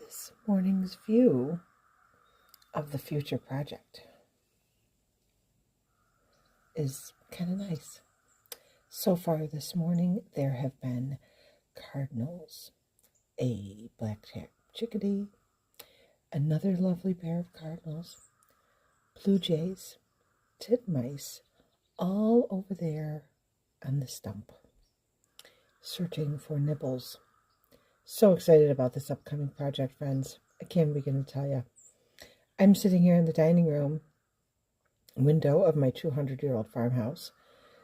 This morning's view of the future project is kind of nice. So far this morning, there have been cardinals, a black-capped chickadee, another lovely pair of cardinals, blue jays, titmice, all over there on the stump, searching for nibbles. So excited about this upcoming project, friends. I can't begin to tell you. I'm sitting here in the dining room window of my 200-year-old farmhouse,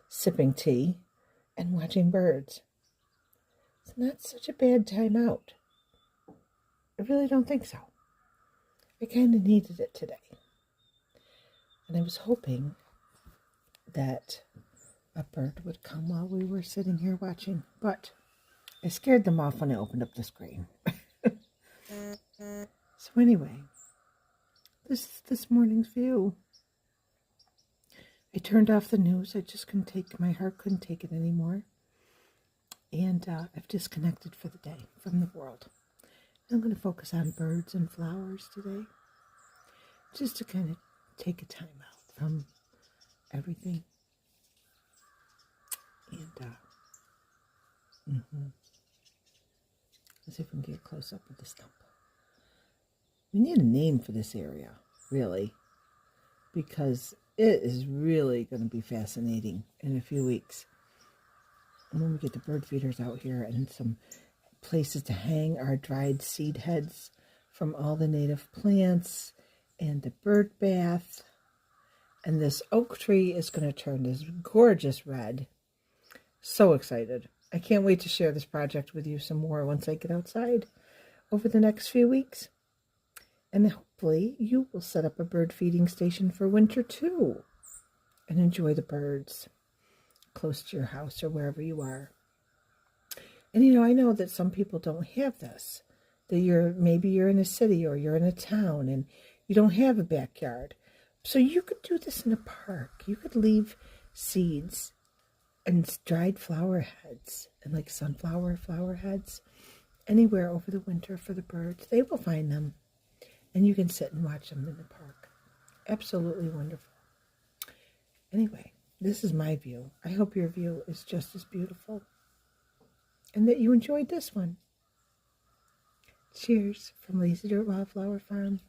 sipping tea and watching birds. It's not such a bad time out. I really don't think so. I kind of needed it today. And I was hoping that a bird would come while we were sitting here watching, but I scared them off when I opened up the screen. So anyway, this morning's view. I turned off the news. My heart couldn't take it anymore. And I've disconnected for the day from the world. I'm going to focus on birds and flowers today. Just to kind of take a time out from everything. And let's see if we can get close up with the stump. We need a name for this area, really, because it is really going to be fascinating in a few weeks. And when we get the bird feeders out here and some places to hang our dried seed heads from all the native plants and the bird bath. And this oak tree is going to turn this gorgeous red. So excited. I can't wait to share this project with you some more once I get outside over the next few weeks. And hopefully you will set up a bird feeding station for winter too and enjoy the birds close to your house or wherever you are. And I know that some people don't have this, that maybe you're in a city or you're in a town and you don't have a backyard. So you could do this in a park. You could leave seeds and dried flower heads and like sunflower flower heads anywhere over the winter for the birds. They will find them. And you can sit and watch them in the park. Absolutely wonderful. Anyway, this is my view. I hope your view is just as beautiful. And that you enjoyed this one. Cheers from Lazy Dirt Wildflower Farm.